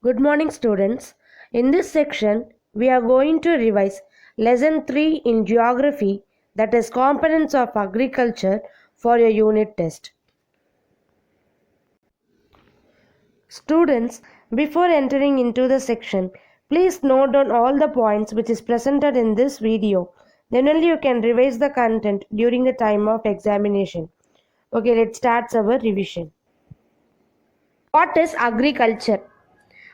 Good morning, students. In this section, we are going to revise Lesson 3 in Geography, that is Components of Agriculture, for your unit test. Students, before entering into the section, please note down all the points which is presented in this video. Then only you can revise the content during the time of examination. Okay, let's start our revision. What is agriculture?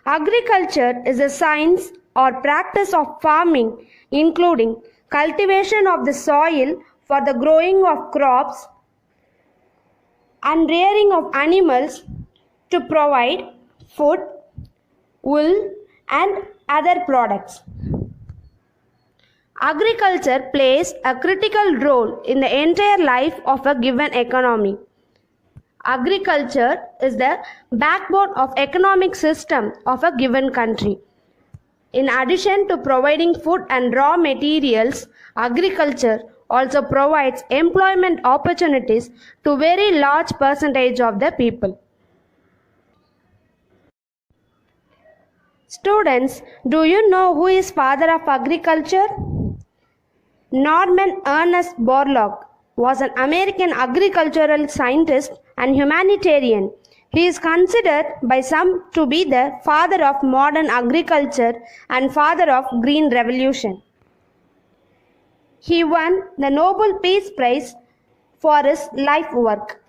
Agriculture is a science or practice of farming, including cultivation of the soil for the growing of crops and rearing of animals to provide food, wool, and other products. Agriculture plays a critical role in the entire life of a given economy. Agriculture is the backbone of economic system of a given country. In addition to providing food and raw materials, agriculture also provides employment opportunities to very large percentage of the people. Students, do you know who is father of agriculture? Norman Ernest Borlaug was an American agricultural scientist and humanitarian. He is considered by some to be the father of modern agriculture and father of Green Revolution. He won the Nobel Peace Prize for his life work.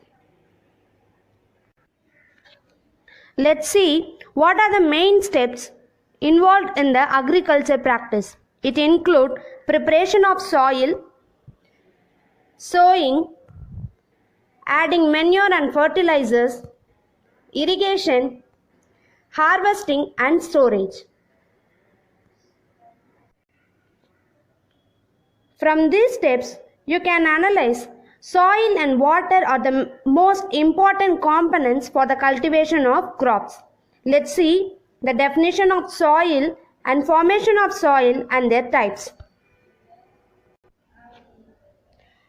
Let's see what are the main steps involved in the agriculture practice. It includes preparation of soil, sowing, adding manure and fertilizers, irrigation, harvesting and storage. From these steps, you can analyze soil and water are the most important components for the cultivation of crops. Let's see the definition of soil and formation of soil and their types.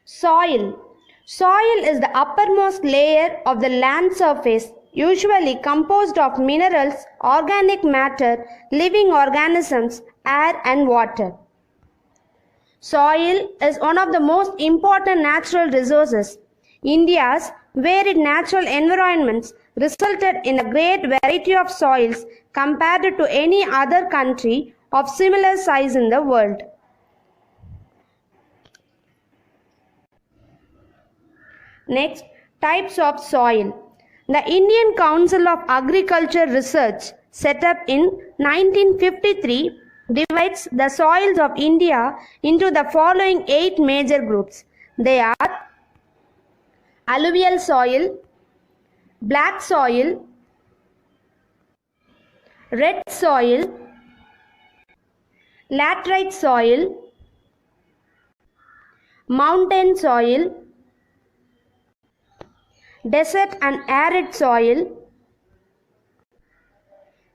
Soil. Soil is the uppermost layer of the land surface, usually composed of minerals, organic matter, living organisms, air and water. Soil is one of the most important natural resources. India's varied natural environments resulted in a great variety of soils compared to any other country of similar size in the world. Next, types of soil. The Indian Council of Agriculture Research, set up in 1953, divides the soils of India into the following 8 major groups. They are alluvial soil, black soil, red soil, laterite soil, mountain soil, desert and arid soil,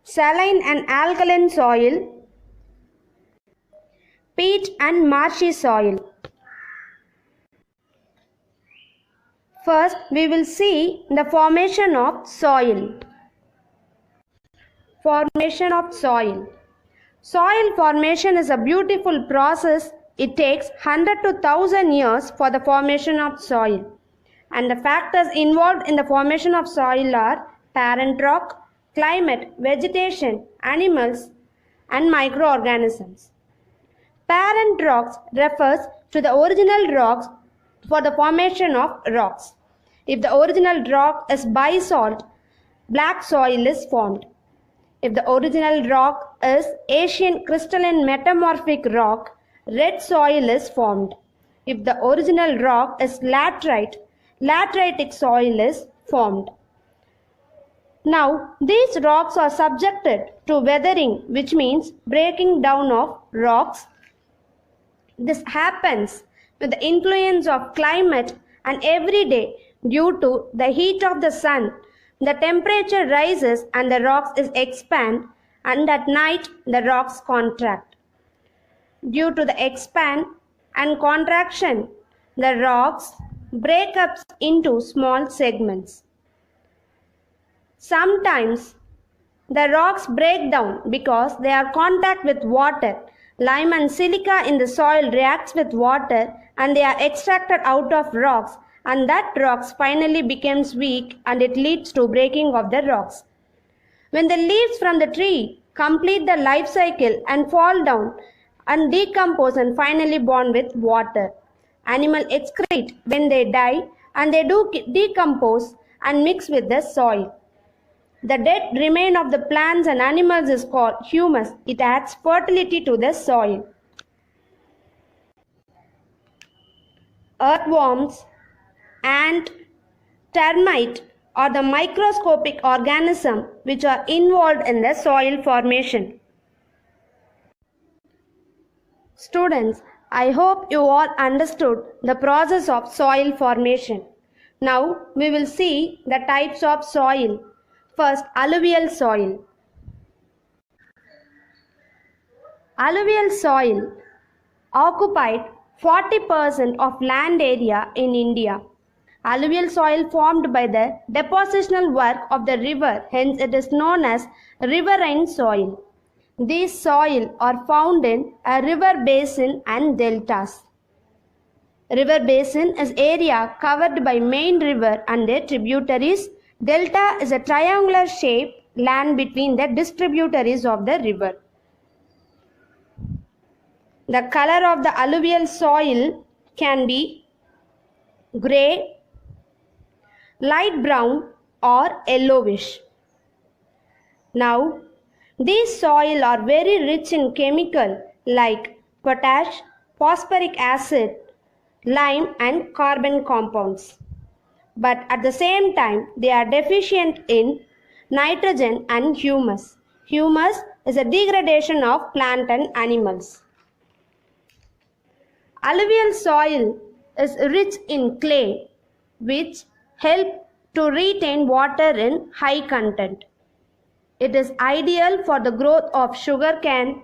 saline and alkaline soil, peat and marshy soil. First, we will see the formation of soil. Formation of soil. Soil formation is a beautiful process. It takes 100 to 1000 years for the formation of soil. And the factors involved in the formation of soil are parent rock, climate, vegetation, animals, and microorganisms. Parent rocks refers to the original rocks for the formation of rocks. If the original rock is basalt, black soil is formed. If the original rock is Asian crystalline metamorphic rock, red soil is formed. If the original rock is laterite, lateritic soil is formed. Now, these rocks are subjected to weathering, which means breaking down of rocks. This happens with the influence of climate, and every day, due to the heat of the sun, the temperature rises and the rocks is expand, and at night the rocks contract. Due to the expand and contraction, the rocks break up into small segments. Sometimes The rocks break down because they are contact with water. Lime and silica in the soil reacts with water and they are extracted out of rocks, and that rocks finally becomes weak and it leads to breaking of the rocks. When the leaves from the tree complete the life cycle and fall down and decompose and finally bond with water. Animals excrete when they die and they do decompose and mix with the soil. The dead remain of the plants and animals is called humus. It adds fertility to the soil. Earthworms, ant, termite are the microscopic organisms which are involved in the soil formation. Students, I hope you all understood the process of soil formation. Now we will see the types of soil. First, alluvial soil. Alluvial soil occupied 40% of land area in India. Alluvial soil formed by the depositional work of the river, hence it is known as riverine soil. These soil are found in a river basin and deltas. River basin is area covered by main river and their tributaries. Delta is a triangular shaped land between the distributaries of the river. The color of the alluvial soil can be grey, light brown or yellowish. Now, these soil are very rich in chemical like potash, phosphoric acid, lime and carbon compounds. But at the same time, they are deficient in nitrogen and humus. Humus is a degradation of plant and animals. Alluvial soil is rich in clay, which help to retain water in high content. It is ideal for the growth of sugarcane,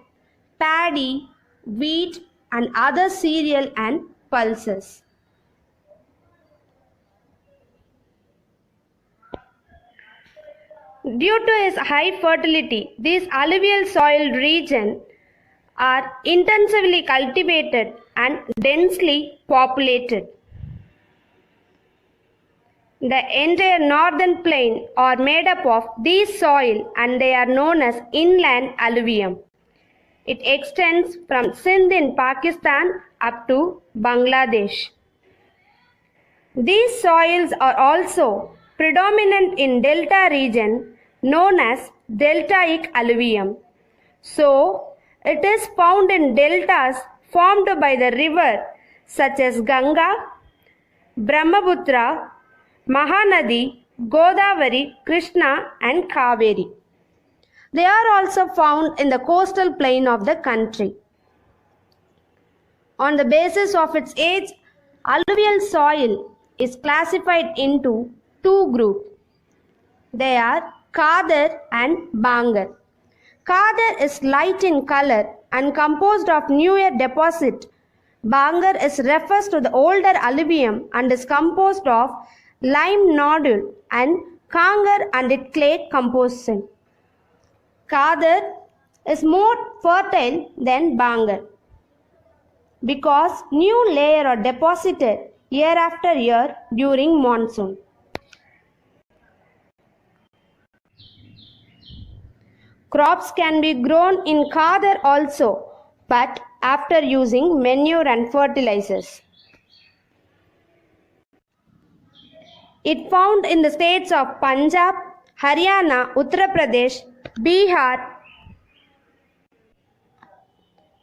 paddy, wheat and other cereal and pulses. Due to its high fertility, these alluvial soil regions are intensively cultivated and densely populated. The entire northern plain are made up of these soil and they are known as inland alluvium. It extends from Sindh in Pakistan up to Bangladesh. These soils are also predominant in delta region known as deltaic alluvium. So, it is found in deltas formed by the river such as Ganga, Brahmaputra, Mahanadi, Godavari, Krishna and Kaveri. They are also found in the coastal plain of the country. On the basis of its age, alluvial soil is classified into two groups. They are Khadar and Bangar. Khadar is light in color and composed of newer deposit. Bangar refers to the older alluvium and is composed of lime nodule and Kangar and its clay composition. Khadar is more fertile than Bangar because new layers are deposited year after year during monsoon. Crops can be grown in Khadar also, but after using manure and fertilizers. It found in the states of Punjab, Haryana, Uttar Pradesh, Bihar,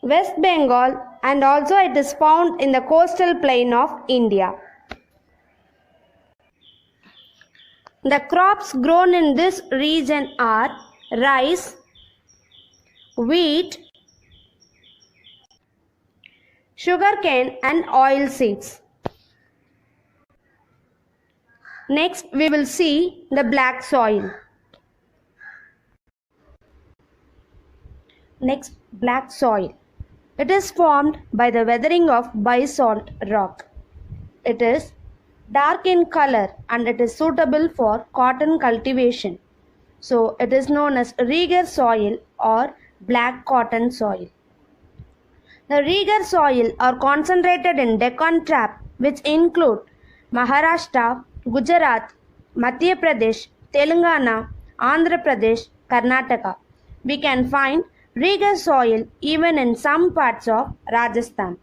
West Bengal and also it is found in the coastal plain of India. The crops grown in this region are rice, wheat, sugarcane and oil seeds. Next we will see the black soil. Next, black soil. It is formed by the weathering of basalt rock. It is dark in color and it is suitable for cotton cultivation. So it is known as Reger soil or black cotton soil. The Reger soil are concentrated in Deccan Trap, which include Maharashtra, Gujarat, Madhya Pradesh, Telangana, Andhra Pradesh, Karnataka. We can find Reger soil even in some parts of Rajasthan.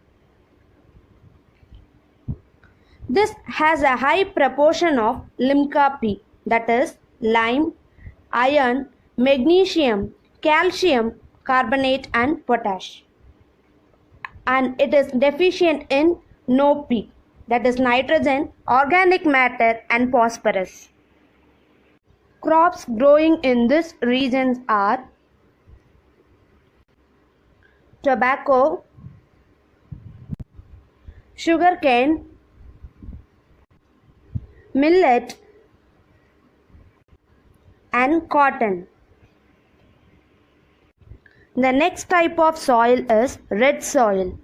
This has a high proportion of Limca P, that is lime, iron, magnesium, calcium, carbonate and potash. And it is deficient in NOP, that is nitrogen, organic matter and phosphorus. Crops growing in this region are tobacco, sugarcane, millet and cotton. The next type of soil is red soil.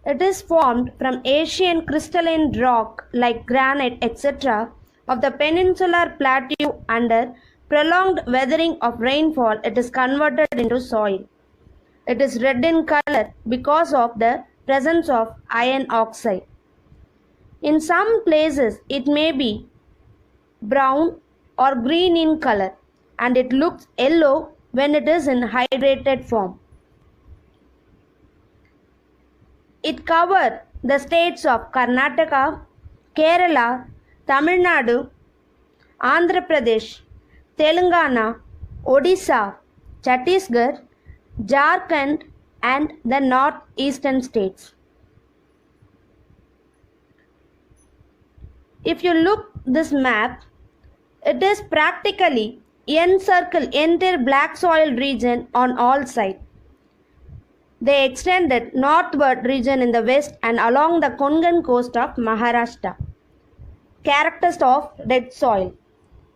It is formed from Asian crystalline rock like granite etc. of the peninsular plateau. Under prolonged weathering of rainfall, it is converted into soil. It is red in color because of the presence of iron oxide. In some places, it may be brown or green in color, and it looks yellow when it is in hydrated form. It covers the states of Karnataka, Kerala, Tamil Nadu, Andhra Pradesh, Telangana, Odisha, Chhattisgarh, Jharkhand and the northeastern states. If you look this map, it is practically encircle entire black soil region on all sides. They extended northward region in the west and along the Konkan coast of Maharashtra. Characters of red soil.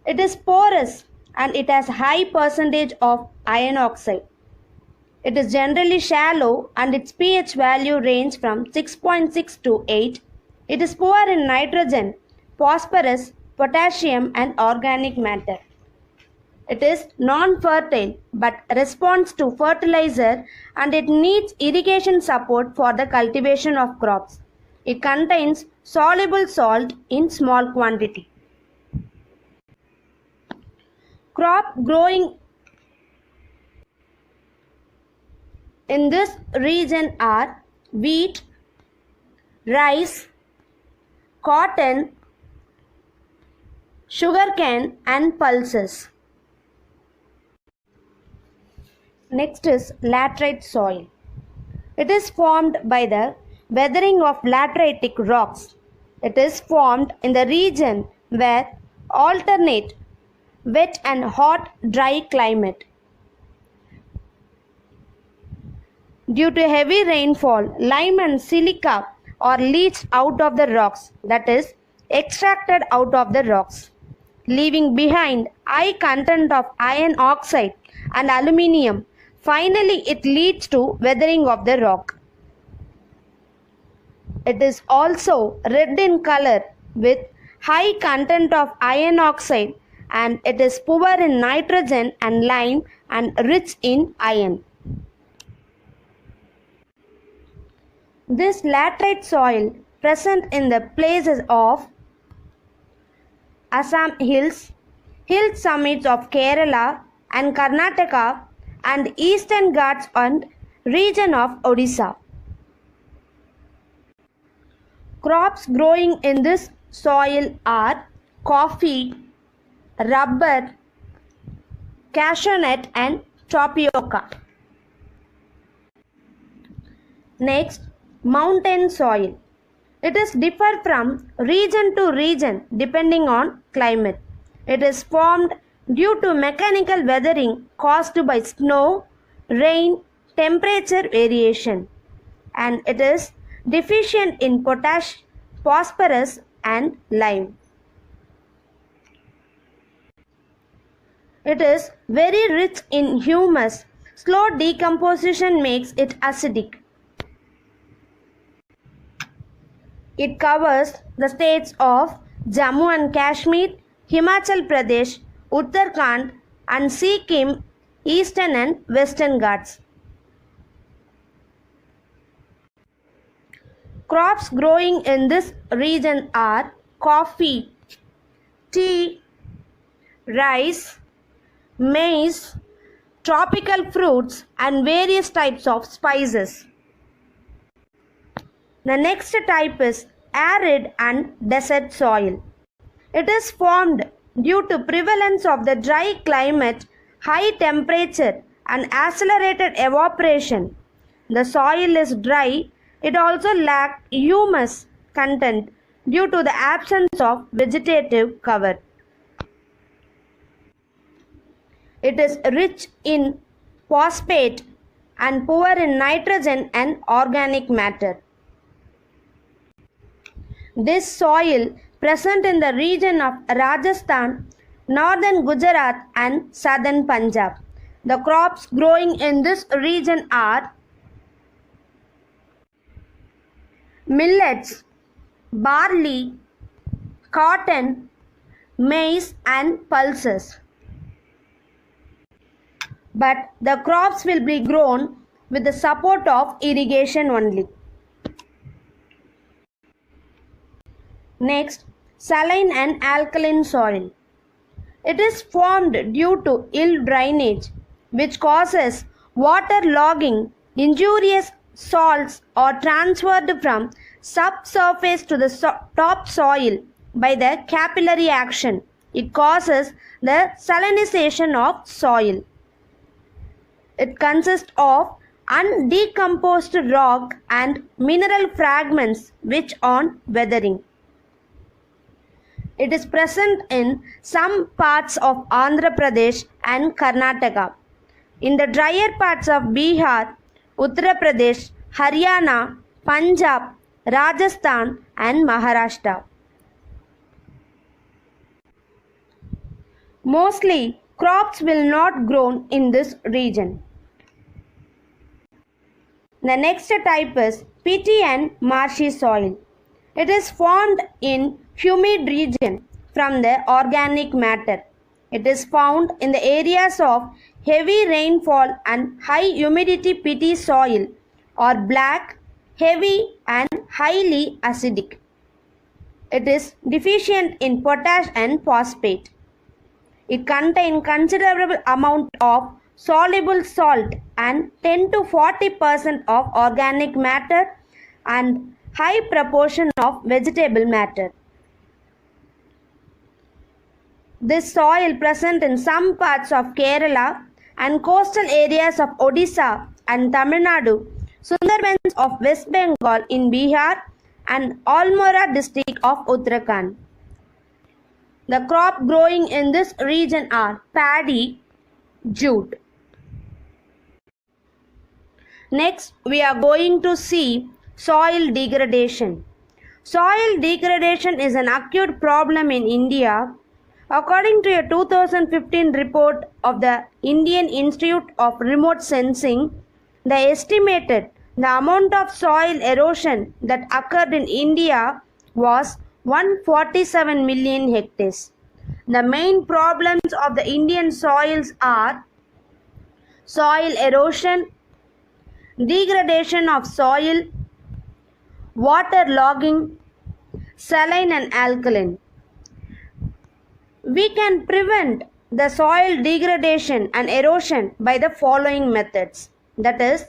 It is porous and it has high percentage of iron oxide. It is generally shallow and its pH value range from 6.6 to 8. It is poor in nitrogen, phosphorus, potassium and organic matter. It is non-fertile but responds to fertilizer and it needs irrigation support for the cultivation of crops. It contains soluble salt in small quantity. Crop growing in this region are wheat, rice, cotton, sugarcane and pulses. Next is laterite soil. It is formed by the weathering of lateritic rocks. It is formed in the region where alternate wet and hot dry climate. Due to heavy rainfall, lime and silica are leached out of the rocks, that is extracted out of the rocks, leaving behind high content of iron oxide and aluminium. Finally, it leads to weathering of the rock. It is also red in color with high content of iron oxide and it is poor in nitrogen and lime and rich in iron. This laterite soil present in the places of Assam hills, hill summits of Kerala and Karnataka and Eastern Ghats and region of Odisha. Crops growing in this soil are coffee, rubber, cashew nut and tapioca. Next, mountain soil. It is differ from region to region depending on climate. It is formed due to mechanical weathering caused by snow, rain, temperature variation, and it is deficient in potash, phosphorus and lime. It is very rich in humus. Slow decomposition makes it acidic. It covers the states of Jammu and Kashmir, Himachal Pradesh, Uttarakhand and Sikkim, Eastern and Western Ghats. Crops growing in this region are coffee, tea, rice, maize, tropical fruits and various types of spices. The next type is arid and desert soil. It is formed due to prevalence of the dry climate, high temperature and accelerated evaporation. The soil is dry. It also lacks humus content due to the absence of vegetative cover. It is rich in phosphate and poor in nitrogen and organic matter. This soil present in the region of Rajasthan, northern Gujarat and southern Punjab. The crops growing in this region are millets, barley, cotton, maize and pulses. But the crops will be grown with the support of irrigation only. Next, saline and alkaline soil. It is formed due to ill drainage, which causes water logging. Injurious salts are transferred from subsurface to the top soil by the capillary action. It causes the salinization of soil. It consists of undecomposed rock and mineral fragments which on weathering. It is present in some parts of Andhra Pradesh and Karnataka. In the drier parts of Bihar, Uttar Pradesh, Haryana, Punjab, Rajasthan and Maharashtra. Mostly, crops will not grow in this region. The next type is peaty and marshy soil. It is formed in humid region from the organic matter. It is found in the areas of heavy rainfall and high humidity. Peaty soil or black, heavy and highly acidic. It is deficient in potash and phosphate. It contains considerable amount of soluble salt and 10 to 40% of organic matter and high proportion of vegetable matter. This soil present in some parts of Kerala and coastal areas of Odisha and Tamil Nadu, Sundarbans of West Bengal in Bihar and Almora district of Uttarakhand. The crop growing in this region are paddy, jute. Next, we are going to see soil degradation. Soil degradation is an acute problem in India. According to a 2015 report of the Indian Institute of Remote Sensing, they estimated the amount of soil erosion that occurred in India was 147 million hectares. The main problems of the Indian soils are soil erosion, degradation of soil, water logging, saline and alkaline. We can prevent the soil degradation and erosion by the following methods, that is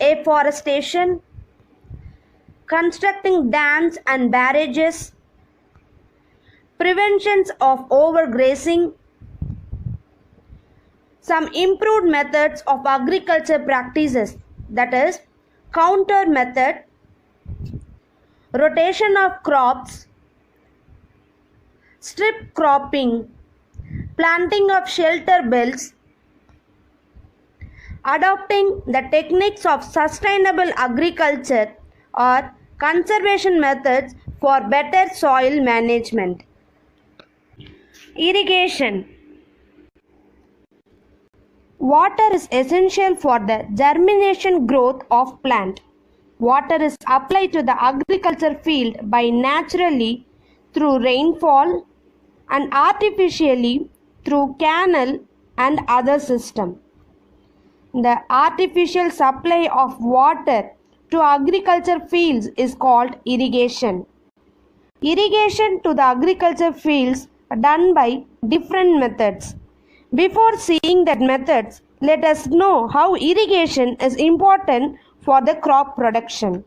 afforestation, constructing dams and barrages, preventions of overgrazing, some improved methods of agriculture practices, that is counter method, rotation of crops, strip cropping, planting of shelter belts, adopting the techniques of sustainable agriculture or conservation methods for better soil management. Irrigation. Water is essential for the germination growth of plant. Water is applied to the agriculture field by naturally through rainfall and artificially through canal and other system. The artificial supply of water to agriculture fields is called irrigation. Irrigation to the agriculture fields are done by different methods. Before seeing that methods, let us know how irrigation is important for the crop production.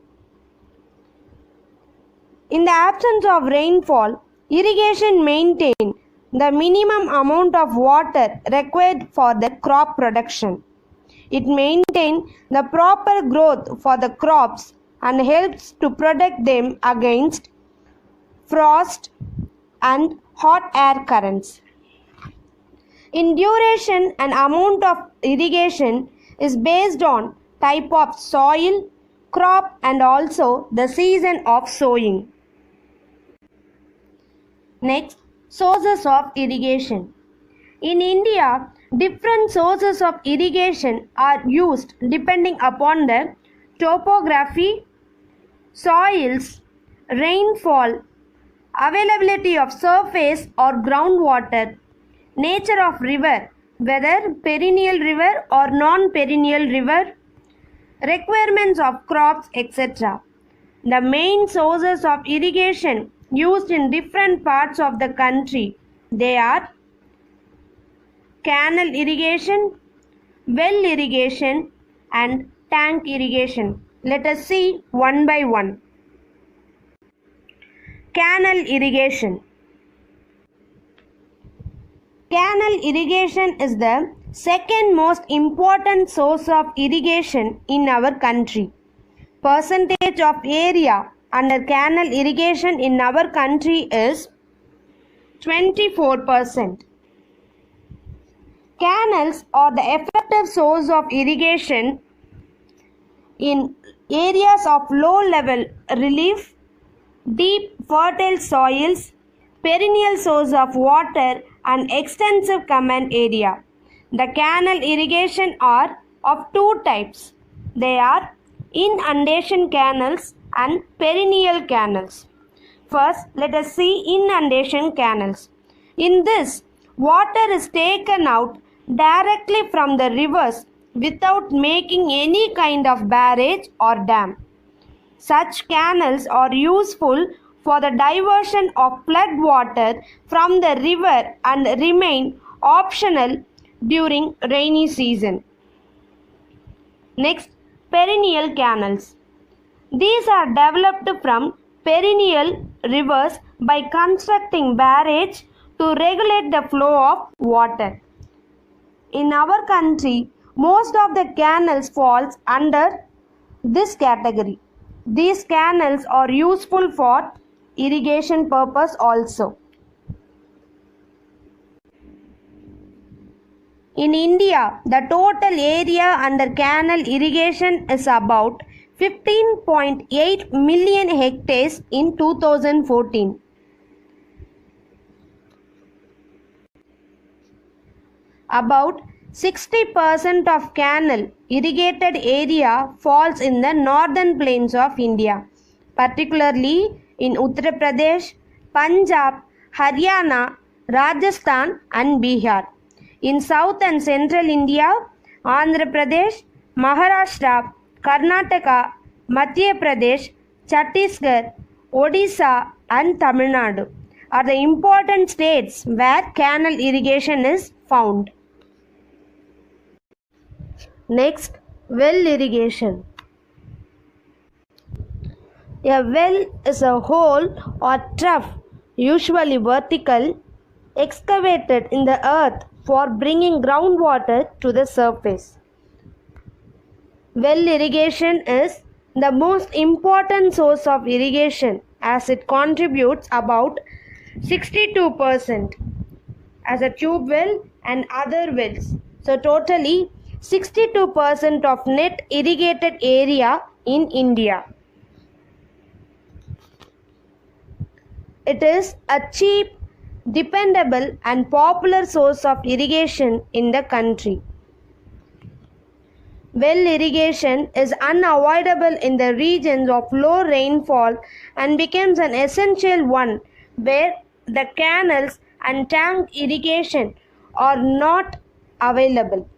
In the absence of rainfall, irrigation maintains the minimum amount of water required for the crop production. It maintains the proper growth for the crops and helps to protect them against frost and hot air currents. In duration and amount of irrigation is based on type of soil, crop and also the season of sowing. Next, sources of irrigation. In India, different sources of irrigation are used depending upon the topography, soils, rainfall, availability of surface or groundwater, nature of river, whether perennial river or non-perennial river, requirements of crops, etc. The main sources of irrigation used in different parts of the country, they are canal irrigation, well irrigation and tank irrigation. Let us see one by one. Canal irrigation. Canal irrigation is the second most important source of irrigation in our country. Percentage of area under canal irrigation in our country is 24%. Canals are the effective source of irrigation in areas of low level relief, deep fertile soils, perennial source of water and extensive command area. The canal irrigation are of two types. They are inundation canals and perennial canals. First, let us see inundation canals. In this, water is taken out directly from the rivers without making any kind of barrage or dam. Such canals are useful for the diversion of flood water from the river and remain optional during rainy season. Next, perennial canals. These are developed from perennial rivers by constructing barrage to regulate the flow of water. In our country, most of the canals falls under this category. These canals are useful for irrigation purpose also. In India, the total area under canal irrigation is about 15.8 million hectares in 2014. About 60% of canal irrigated area falls in the northern plains of India, particularly in Uttar Pradesh, Punjab, Haryana, Rajasthan and Bihar. In south and central India, Andhra Pradesh, Maharashtra, Karnataka, Madhya Pradesh, Chhattisgarh, Odisha and Tamil Nadu are the important states where canal irrigation is found. Next, well irrigation. A well is a hole or trough, usually vertical, excavated in the earth for bringing groundwater to the surface. Well irrigation is the most important source of irrigation as it contributes about 62% as a tube well and other wells. So totally 62% of net irrigated area in India. It is a cheap, dependable and popular source of irrigation in the country. Well irrigation is unavoidable in the regions of low rainfall and becomes an essential one where the canals and tank irrigation are not available.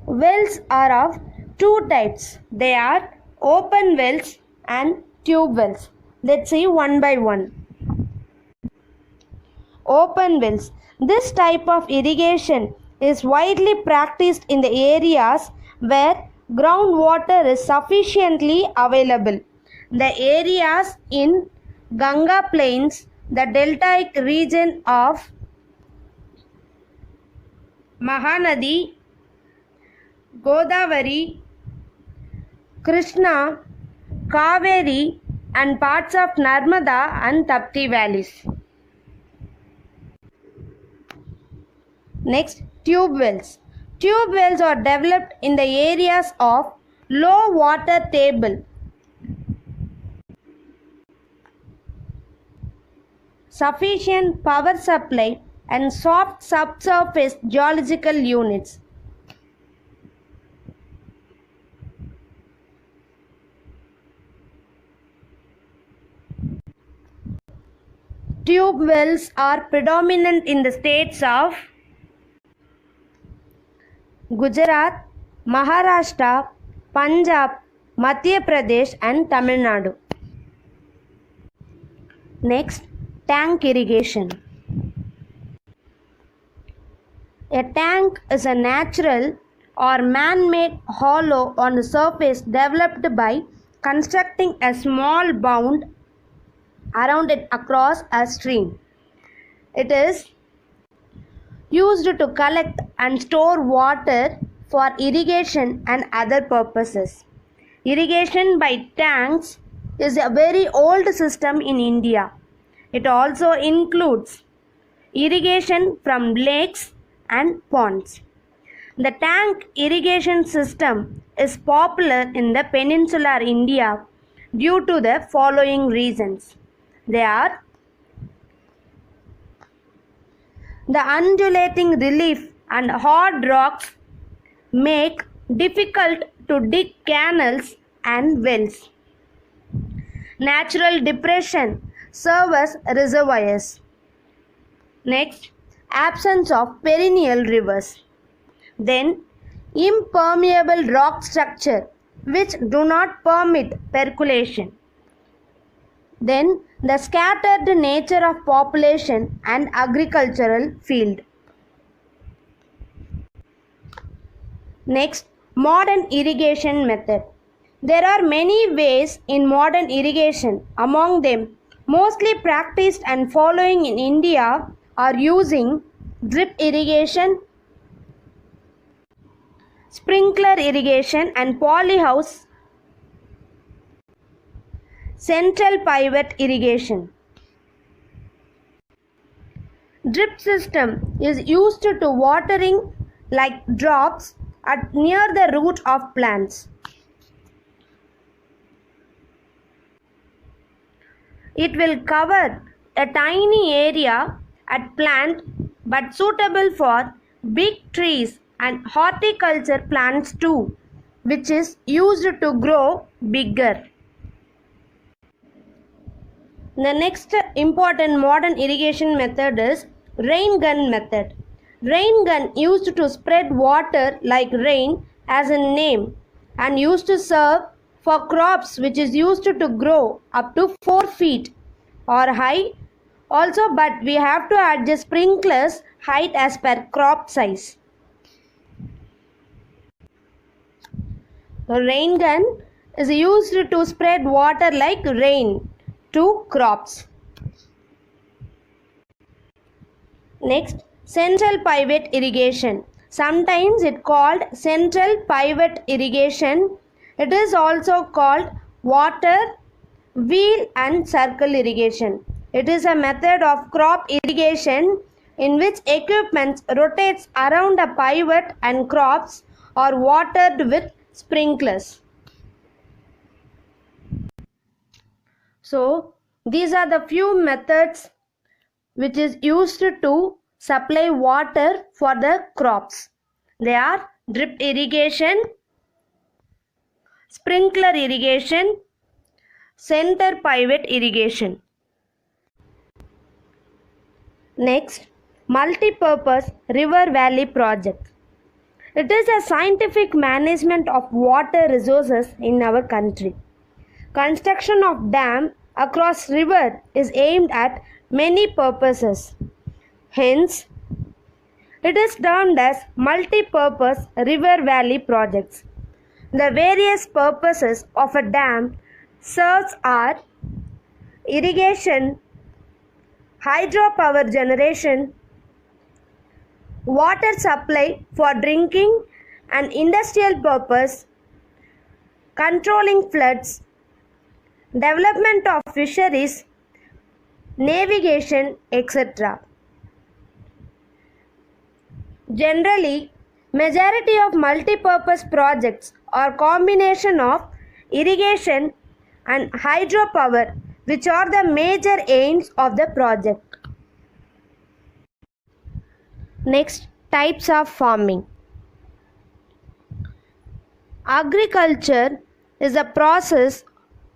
Wells are of two types. They are open wells and tube wells. Let's see one by one. Open wells. This type of irrigation is widely practiced in the areas where groundwater is sufficiently available. The areas in Ganga Plains, the deltaic region of Mahanadi, Godavari, Krishna, Kaveri and parts of Narmada and Tapti valleys. Next, tube wells. Tube wells are developed in the areas of low water table, sufficient power supply and soft subsurface geological units. Tube wells are predominant in the states of Gujarat, Maharashtra, Punjab, Madhya Pradesh and Tamil Nadu. Next, tank irrigation. A tank is a natural or man-made hollow on the surface developed by constructing a small mound around it across a stream. It is used to collect and store water for irrigation and other purposes. Irrigation by tanks is a very old system in India. It also includes irrigation from lakes and ponds. The tank irrigation system is popular in the peninsular India due to the following reasons. They are: the undulating relief and hard rocks make difficult to dig canals and wells. Natural depression serve as reservoirs. Next, absence of perennial rivers. Then, impermeable rock structure which do not permit percolation. Then, the scattered nature of population and agricultural field. Next, modern irrigation method. There are many ways in modern irrigation. Among them, mostly practiced and following in India are using drip irrigation, sprinkler irrigation and polyhouse central pivot irrigation. Drip system is used to watering like drops at near the root of plants. It will cover a tiny area at plant but suitable for big trees and horticulture plants too, which is used to grow bigger. The next important modern irrigation method is rain gun method. Rain gun used to spread water like rain as in name and used to serve for crops which is used to grow up to 4 feet or high also, but we have to adjust sprinklers height as per crop size. The rain gun is used to spread water like rain to crops. Next, central pivot irrigation. Sometimes it called central pivot irrigation. It is also called water wheel and circle irrigation. It is a method of crop irrigation in which equipment rotates around a pivot and crops are watered with sprinklers. So, these are the few methods which is used to supply water for the crops. They are drip irrigation, sprinkler irrigation, center pivot irrigation. Next, multi-purpose river valley project. It is a scientific management of water resources in our country. Construction of dam across river is aimed at many purposes. Hence, it is termed as multi-purpose river valley projects. The various purposes of a dam serves are irrigation, hydropower generation, water supply for drinking and industrial purpose, controlling floods, development of fisheries, navigation, etc. Generally, majority of multipurpose projects are combination of irrigation and hydropower, which are the major aims of the project. Next, types of farming. Agriculture is a process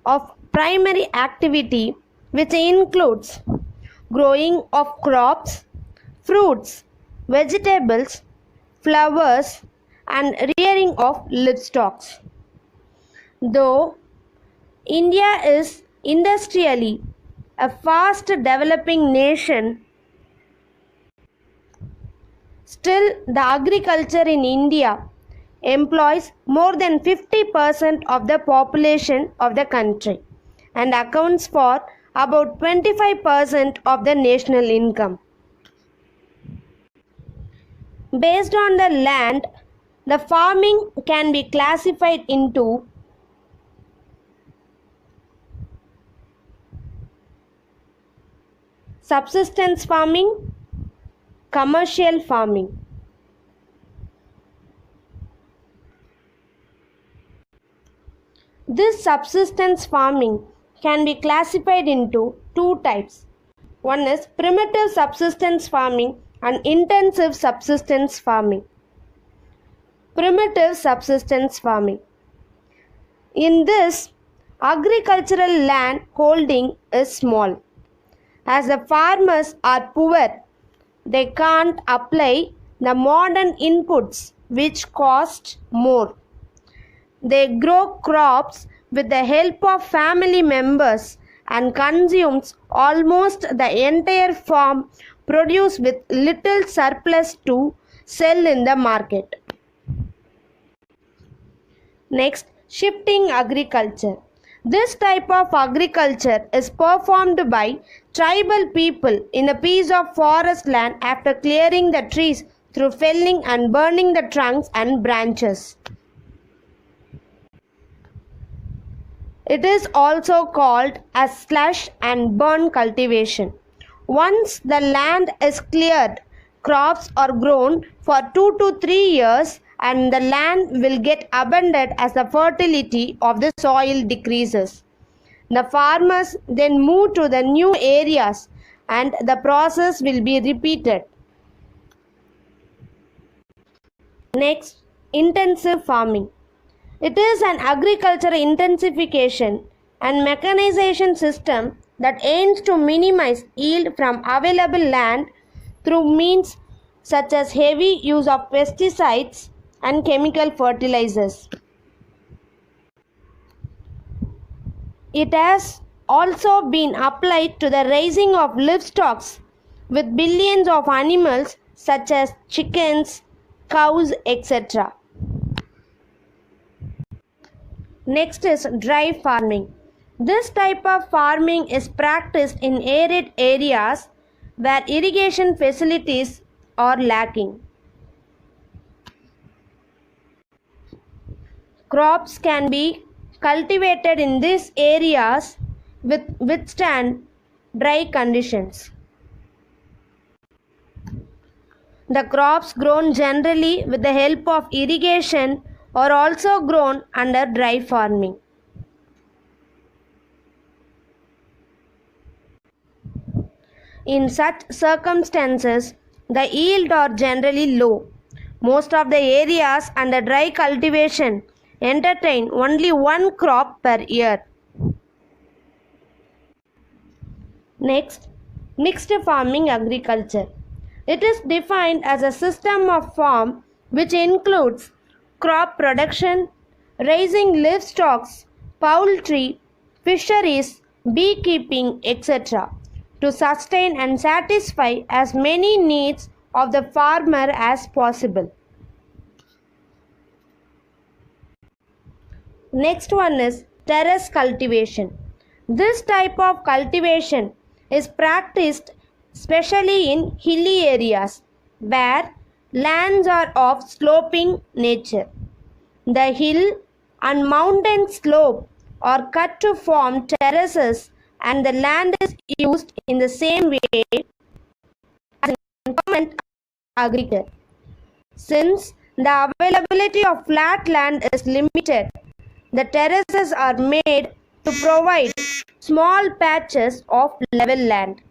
of primary activity which includes growing of crops, fruits, vegetables, flowers, and rearing of livestock. Though India is industrially a fast developing nation, still the agriculture in India employs more than 50% of the population of the country and accounts for about 25% of the national income. Based on the land, the farming can be classified into subsistence farming, commercial farming. This subsistence farming can be classified into two types. One is primitive subsistence farming and intensive subsistence farming. Primitive subsistence farming. In this, agricultural land holding is small. As the farmers are poor, they can't apply the modern inputs which cost more. They grow crops with the help of family members and consumes almost the entire farm produce with little surplus to sell in the market. Next, shifting agriculture. This type of agriculture is performed by tribal people in a piece of forest land after clearing the trees through felling and burning the trunks and branches. It is also called as slash and burn cultivation. Once the land is cleared, crops are grown for 2 to 3 years and the land will get abandoned as the fertility of the soil decreases. The farmers then move to the new areas and the process will be repeated. Next, intensive farming. It is an agricultural intensification and mechanization system that aims to minimize yield from available land through means such as heavy use of pesticides and chemical fertilizers. It has also been applied to the raising of livestock with billions of animals such as chickens, cows, etc. Next is dry farming. This type of farming is practiced in arid areas where irrigation facilities are lacking. Crops can be cultivated in these areas with withstand dry conditions. The crops grown generally with the help of irrigation are also grown under dry farming. In such circumstances, the yield are generally low. Most of the areas under dry cultivation entertain only one crop per year. Next, Mixed farming agriculture. It is defined as a system of farm which includes crop production, raising livestock, poultry, fisheries, beekeeping, etc. to sustain and satisfy as many needs of the farmer as possible. Next one is terrace cultivation. This type of cultivation is practiced especially in hilly areas where lands are of sloping nature. The hill and mountain slope are cut to form terraces and the land is used in the same way as in common agriculture. Since the availability of flat land is limited, the terraces are made to provide small patches of level land.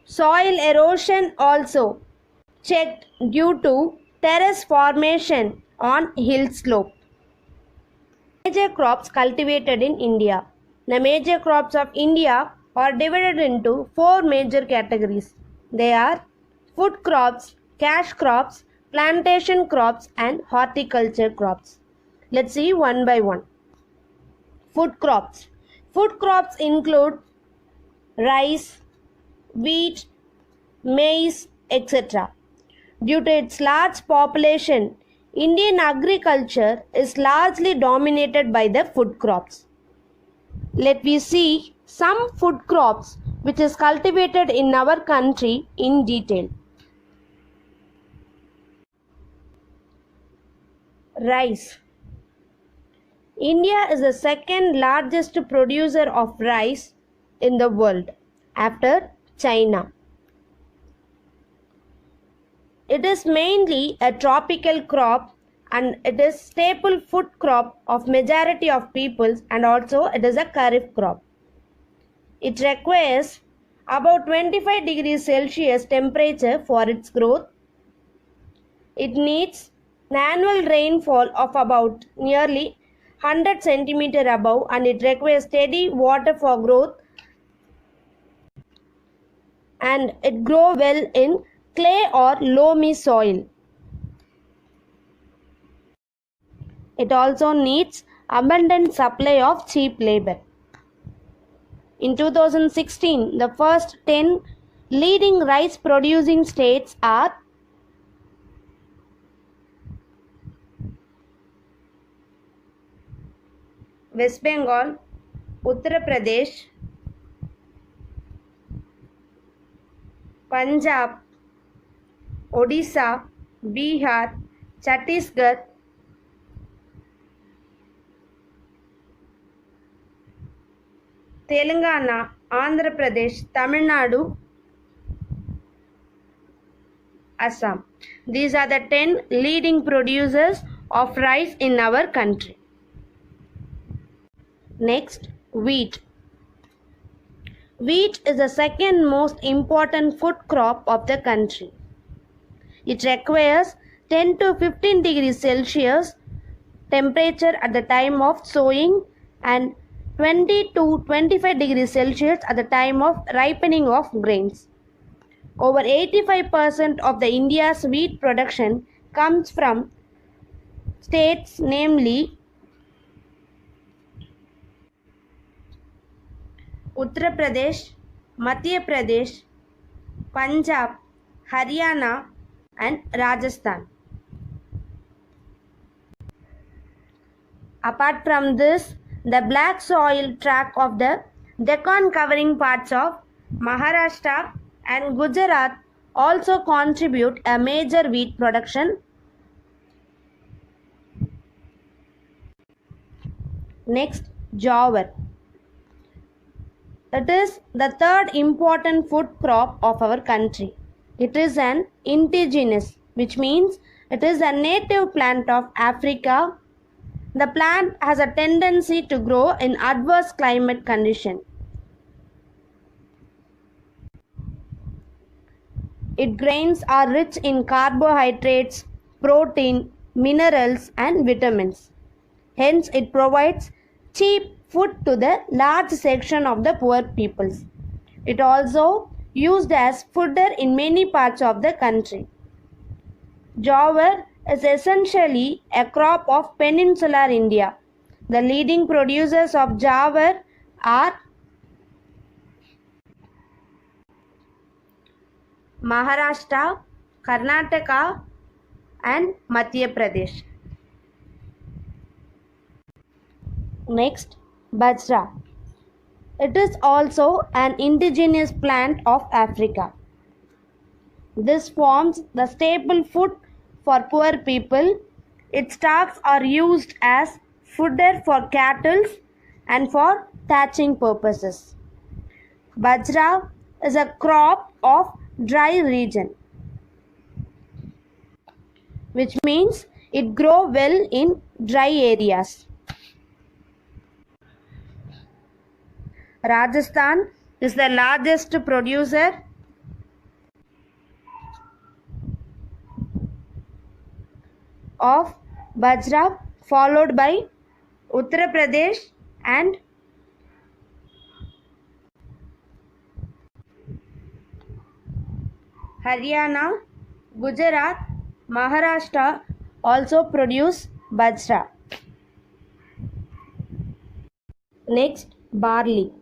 Soil erosion also checked due to terrace formation on hill slope. Major crops cultivated in India. The major crops of India are divided into four major categories. They are food crops, cash crops, plantation crops and horticulture crops. Let's see one by one. Food crops. Food crops include rice, wheat, maize, etc. Due to its large population, Indian agriculture is largely dominated by the food crops. Let me see some food crops which is cultivated in our country in detail. Rice. India is the second largest producer of rice in the world after China. It is mainly a tropical crop and it is staple food crop of majority of peoples and also it is a kharif crop. It requires about 25 degrees Celsius temperature for its growth. It needs an annual rainfall of about nearly 100 centimeter above and it requires steady water for growth and it grows well in clay or loamy soil. It also needs abundant supply of cheap labor. In 2016, the first 10 leading rice producing states are West Bengal, Uttar Pradesh, Punjab, Odisha, Bihar, Chhattisgarh, Telangana, Andhra Pradesh, Tamil Nadu, Assam. These are the 10 leading producers of rice in our country. Next, wheat. Wheat is the second most important food crop of the country. It requires 10 to 15 degrees Celsius temperature at the time of sowing and 20 to 25 degrees Celsius at the time of ripening of grains. Over 85% of the India's wheat production comes from states namely Uttar Pradesh, Madhya Pradesh, Punjab, Haryana and Rajasthan. Apart from this, the black soil tract of the Deccan covering parts of Maharashtra and Gujarat also contribute a major wheat production. Next, jowar. It is the third important food crop of our country. It is an indigenous, which means it is a native plant of Africa. The plant has a tendency to grow in adverse climate conditions. Its grains are rich in carbohydrates, protein, minerals and vitamins. Hence, it provides cheap food to the large section of the poor peoples. It also used as fodder in many parts of the country. Jowar is essentially a crop of peninsular India. The leading producers of jowar are Maharashtra, Karnataka, and Madhya Pradesh. Next, bajra. It is also an indigenous plant of Africa. This forms the staple food for poor people. Its stalks are used as fodder for cattle and for thatching purposes. Bajra is a crop of dry region, which means it grows well in dry areas. Rajasthan is the largest producer of bajra, followed by Uttar Pradesh and Haryana. Gujarat, Maharashtra also produce bajra. Next, barley.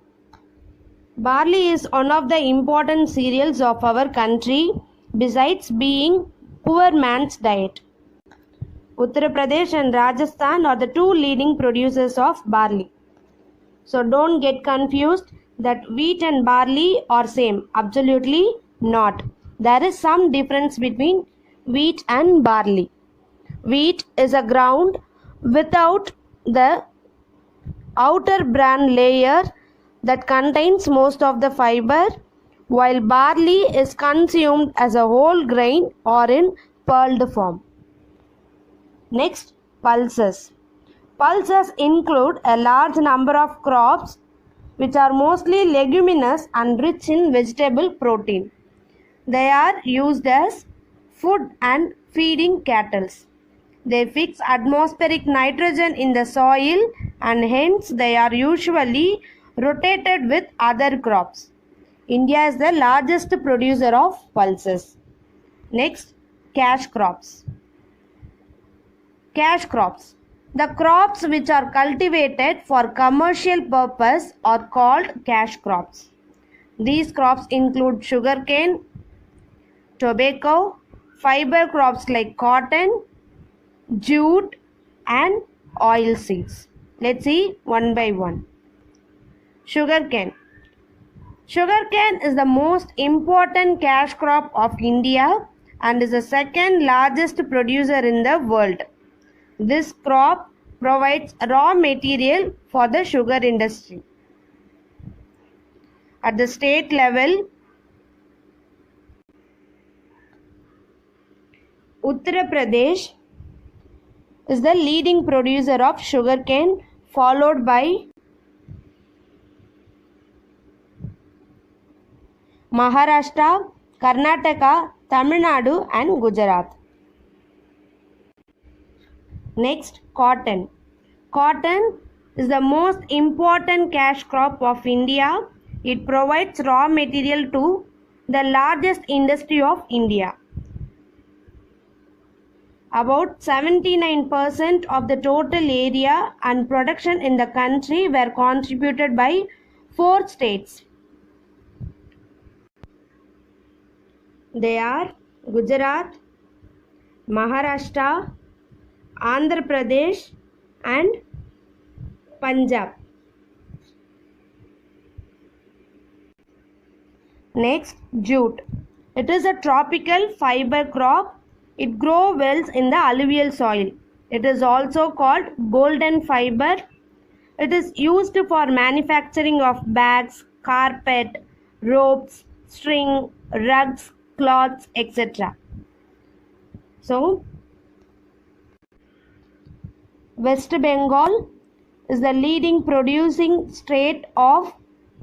Barley is one of the important cereals of our country besides being poor man's diet. Uttar Pradesh and Rajasthan are the two leading producers of barley. So don't get confused that wheat and barley are same. Absolutely not. There is some difference between wheat and barley. Wheat is a ground without the outer bran layer that contains most of the fiber, while barley is consumed as a whole grain or in pearled form. Next, pulses. Pulses include a large number of crops which are mostly leguminous and rich in vegetable protein. They are used as food and feeding cattle. They fix atmospheric nitrogen in the soil and hence they are usually rotated with other crops. India is the largest producer of pulses. Next, cash crops. Cash crops. The crops which are cultivated for commercial purpose are called cash crops. These crops include sugarcane, tobacco, fiber crops like cotton, jute, and oil seeds. Let's see one by one. Sugarcane. Sugarcane is the most important cash crop of India and is the second largest producer in the world. This crop provides raw material for the sugar industry. At the state level, Uttar Pradesh is the leading producer of sugarcane, followed by Maharashtra, Karnataka, Tamil Nadu, and Gujarat. Next, cotton. Cotton is the most important cash crop of India. It provides raw material to the largest industry of India. About 79% of the total area and production in the country were contributed by 4 states. They are Gujarat, Maharashtra, Andhra Pradesh, and Punjab. Next, jute. It is a tropical fiber crop. It grows well in the alluvial soil. It is also called golden fiber. It is used for manufacturing of bags, carpet, ropes, string, rugs, cloths, etc. So, West Bengal is the leading producing state of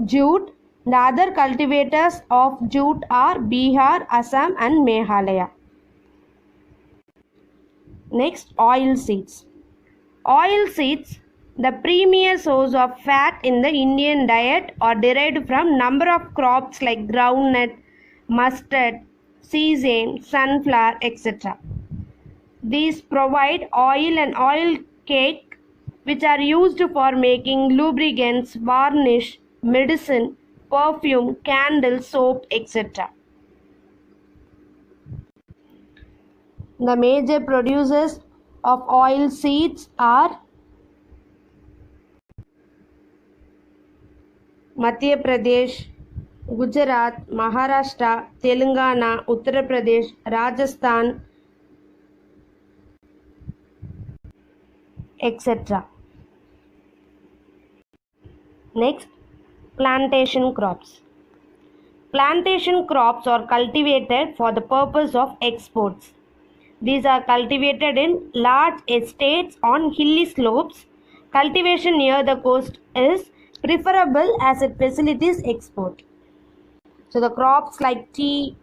jute. The other cultivators of jute are Bihar, Assam, and Meghalaya. Next, oil seeds. Oil seeds The premier source of fat in the Indian diet are derived from number of crops like groundnut, mustard, sesame, sunflower, etc. These provide oil and oil cake which are used for making lubricants, varnish, medicine, perfume, candles, soap, etc. The major producers of oil seeds are Madhya Pradesh, Gujarat, Maharashtra, Telangana, Uttar Pradesh, Rajasthan, etc. Next, plantation crops. Plantation crops are cultivated for the purpose of exports. These are cultivated in large estates on hilly slopes. Cultivation near the coast is preferable as it facilitates export. So the crops like tea,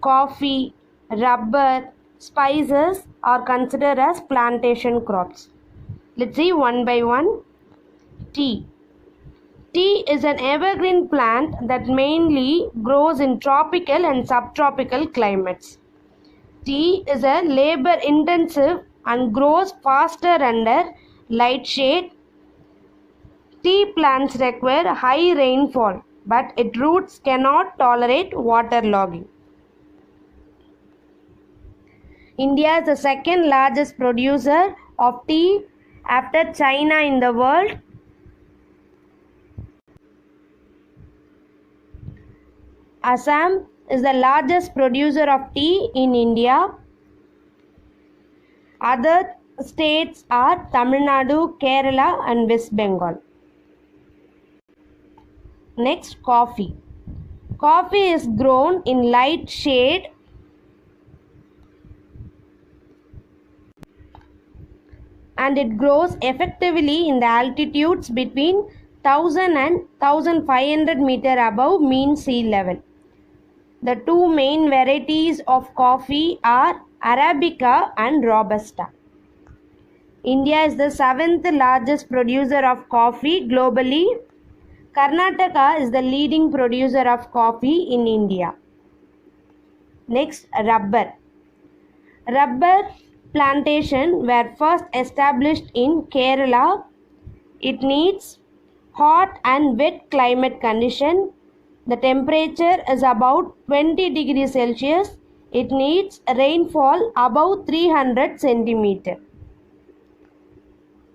coffee, rubber, spices are considered as plantation crops. Let's see one by one. Tea. Tea is an evergreen plant that mainly grows in tropical and subtropical climates. Tea is a labor intensive and grows faster under light shade. Tea plants require high rainfall, but its roots cannot tolerate waterlogging. India is the second largest producer of tea after China in the world. Assam is the largest producer of tea in India. Other states are Tamil Nadu, Kerala and West Bengal. Next, coffee. Coffee is grown in light shade and it grows effectively in the altitudes between 1000 and 1500 meter above mean sea level. The two main varieties of coffee are Arabica and Robusta. India is the seventh largest producer of coffee globally. Karnataka is the leading producer of coffee in India. Next, rubber. Rubber plantation were first established in Kerala. It needs hot and wet climate condition. The temperature is about 20 degrees Celsius. It needs rainfall above 300 centimeter.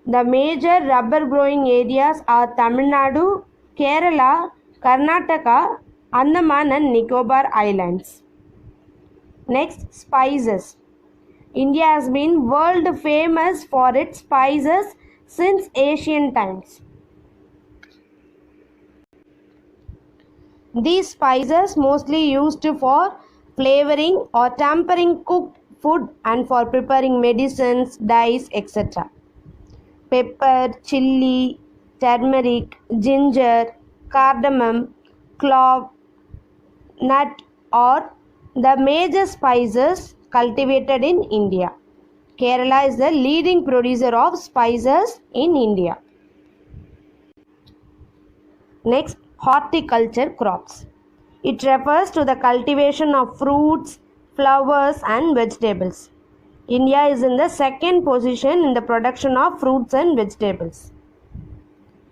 The major rubber growing areas are Tamil Nadu, Kerala, Karnataka, Andaman and Nicobar Islands. Next, spices. India has been world famous for its spices since ancient times. These spices mostly used for flavoring or tempering cooked food and for preparing medicines, dyes, etc. Pepper, chili, turmeric, ginger, cardamom, clove, nut are the major spices cultivated in India. Kerala is the leading producer of spices in India. Next, horticulture crops. It refers to the cultivation of fruits, flowers and vegetables. India is in the second position in the production of fruits and vegetables.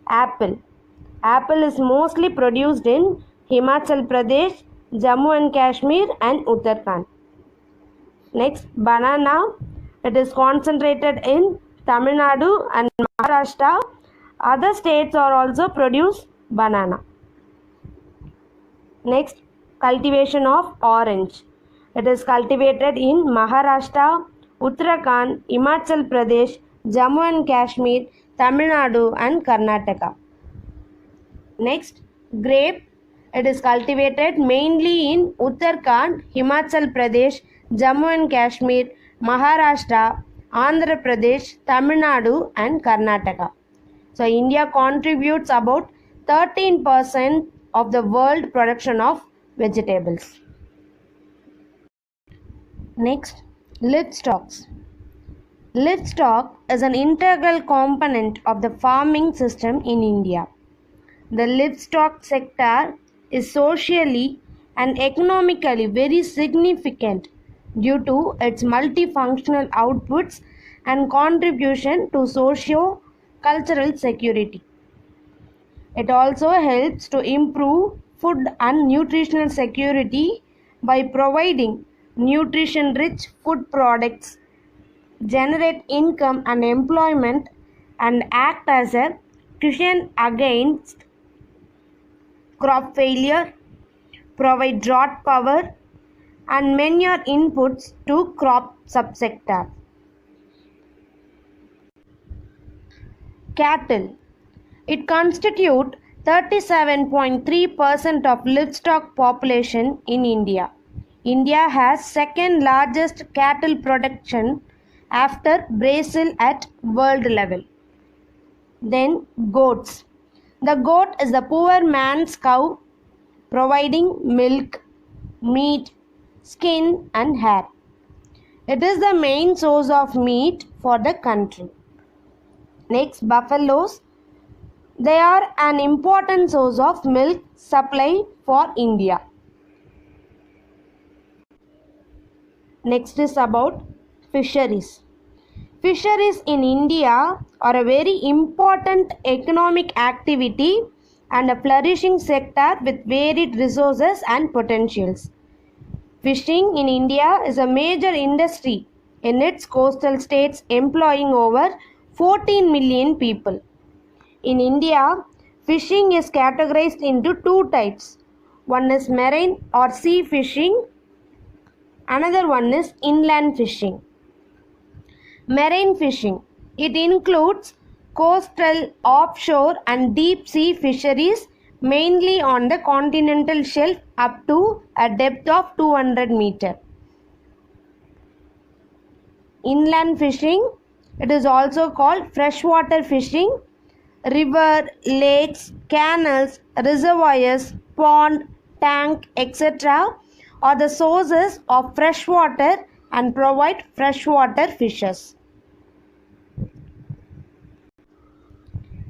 Apple. Apple is mostly produced in Himachal Pradesh, Jammu and Kashmir and Uttarakhand. Next, banana. It is concentrated in Tamil Nadu and Maharashtra. Other states are also produce banana. Next, cultivation of orange. It is cultivated in Maharashtra, Uttarakhand, Himachal Pradesh, Jammu and Kashmir, Tamil Nadu and Karnataka. Next, grape. It is cultivated mainly in Uttarakhand, Himachal Pradesh, Jammu and Kashmir, Maharashtra, Andhra Pradesh, Tamil Nadu and Karnataka. So India contributes about 13% of the world production of vegetables. Next, live stocks. Livestock is an integral component of the farming system in India. The livestock sector is socially and economically very significant due to its multifunctional outputs and contribution to socio-cultural security. It also helps to improve food and nutritional security by providing nutrition-rich food products, generate income and employment, and act as a cushion against crop failure, provide drought cover, and manure inputs to crop subsector. Cattle. It constitutes 37.3% of livestock population in India. India has second largest cattle production after Brazil at world level. Then goats. The goat is the poor man's cow, providing milk, meat, skin and hair. It is the main source of meat for the country. Next, buffaloes. They are an important source of milk supply for India. Next is about fisheries. Fisheries in India are a very important economic activity and a flourishing sector with varied resources and potentials. Fishing in India is a major industry in its coastal states, employing over 14 million people. In India, fishing is categorized into two types. One is marine or sea fishing. Another one is inland fishing. Marine fishing. It includes coastal, offshore and deep sea fisheries mainly on the continental shelf up to a depth of 200 meters. Inland fishing. It is also called freshwater fishing. River, lakes, canals, reservoirs, pond, tank, etc. are the sources of fresh water and provide freshwater fishes.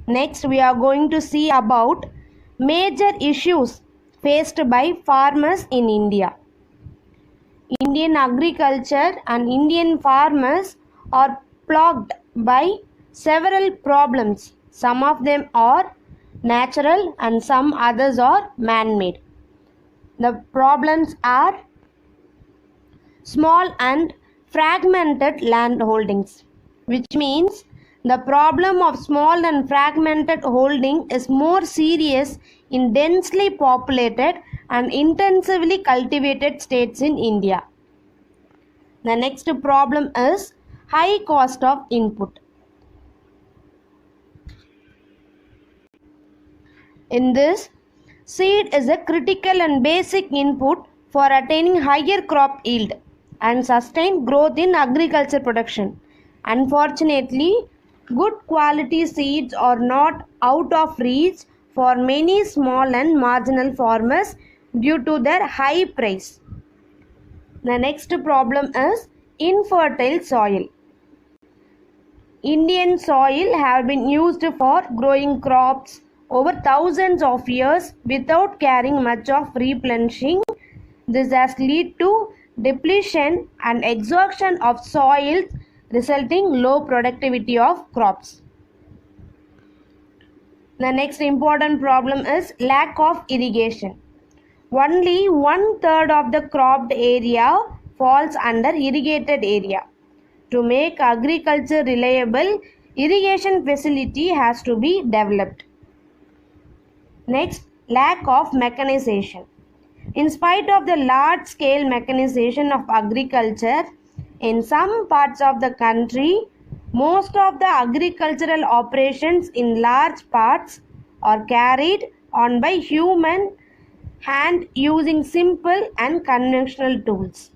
Next, we are going to see about major issues faced by farmers in India. Indian agriculture and Indian farmers are plagued by several problems. Some of them are natural and some others are man-made. The problems are small and fragmented land holdings, which means the problem of small and fragmented holding is more serious in densely populated and intensively cultivated states in India. The next problem is high cost of input. In this, seed is a critical and basic input for attaining higher crop yield and sustained growth in agriculture production. Unfortunately, good quality seeds are not out of reach for many small and marginal farmers due to their high price. The next problem is infertile soil. Indian soil have been used for growing crops over thousands of years without carrying much of replenishing. This has led to depletion and exhaustion of soils, resulting low productivity of crops. The next important problem is lack of irrigation. Only 1/3 of the cropped area falls under irrigated area. To make agriculture reliable, irrigation facility has to be developed. Next, lack of mechanization. In spite of the large-scale mechanization of agriculture, in some parts of the country, most of the agricultural operations in large parts are carried on by human hand using simple and conventional tools.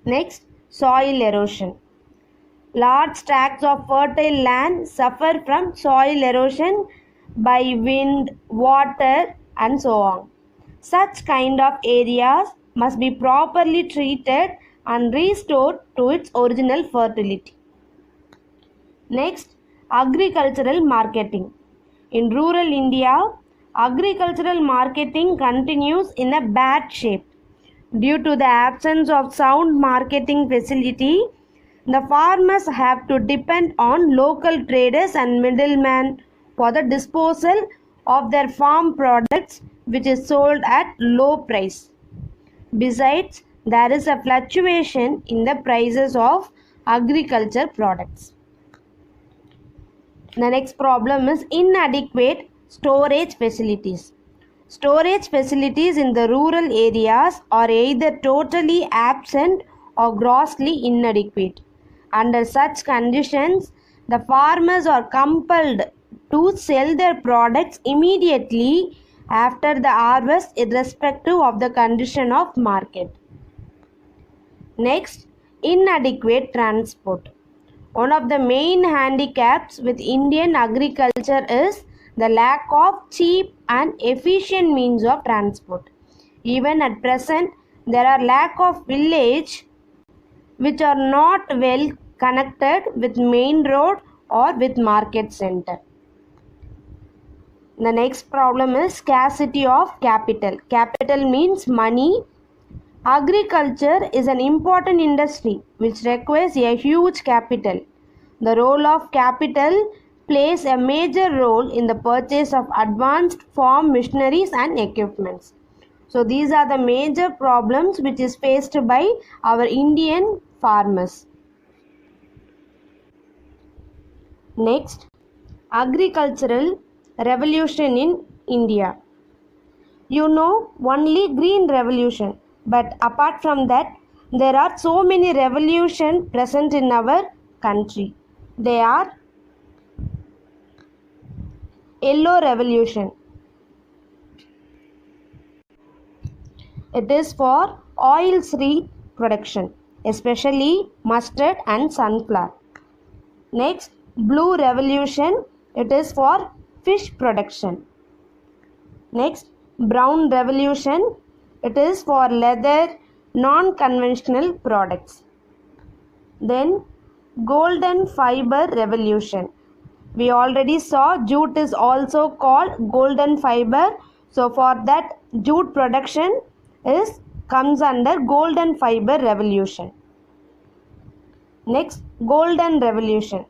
Next, soil erosion. Large tracts of fertile land suffer from soil erosion by wind, water and so on. Such kind of areas must be properly treated and restored to its original fertility. Next, agricultural marketing. In rural India, agricultural marketing continues in a bad shape. Due to the absence of sound marketing facility, the farmers have to depend on local traders and middlemen for the disposal of their farm products, which is sold at low price. Besides, there is a fluctuation in the prices of agriculture products. The next problem is inadequate storage facilities. Storage facilities in the rural areas are either totally absent or grossly inadequate. Under such conditions, the farmers are compelled to sell their products immediately after the harvest, irrespective of the condition of market. Next, inadequate transport. One of the main handicaps with Indian agriculture is the lack of cheap and efficient means of transport. Even at present, there are lack of villages which are not well connected with main road or with market center. The next problem is scarcity of capital. Capital means money. Agriculture is an important industry which requires a huge capital. The role of capital plays a major role in the purchase of advanced farm machineries and equipments. So these are the major problems which is faced by our Indian farmers. Next, agricultural revolution in India. You know only green revolution, but apart from that, there are so many revolutions present in our country. They are yellow revolution. It is for oil-seed production, especially mustard and sunflower. Next, blue revolution. It is for fish production. Next, brown revolution. It is for leather, non-conventional products. Then, golden fiber revolution. We already saw jute is also called golden fiber. So for that, jute production comes under golden fiber revolution. Next, golden revolution.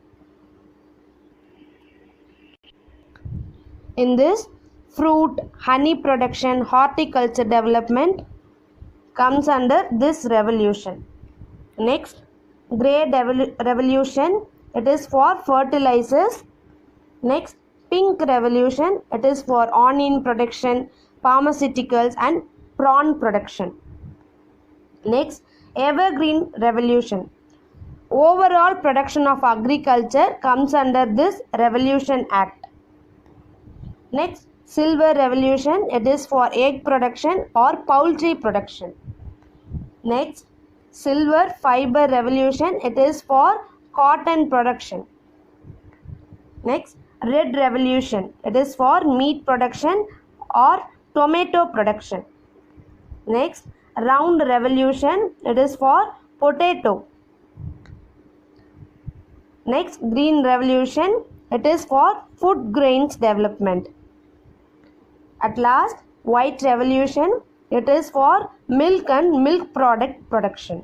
In this, fruit, honey production, horticulture development comes under this revolution. Next, grey revolution. It is for fertilizers. Next, pink revolution. It is for onion production, pharmaceuticals and prawn production. Next, evergreen revolution. Overall production of agriculture comes under this Revolution Act. Next, silver revolution. It is for egg production or poultry production. Next, silver fiber revolution. It is for cotton production. Next, red revolution. It is for meat production or tomato production. Next, round revolution. It is for potato. Next, green revolution. It is for food grains development. At last, white revolution. It is for milk and milk product production.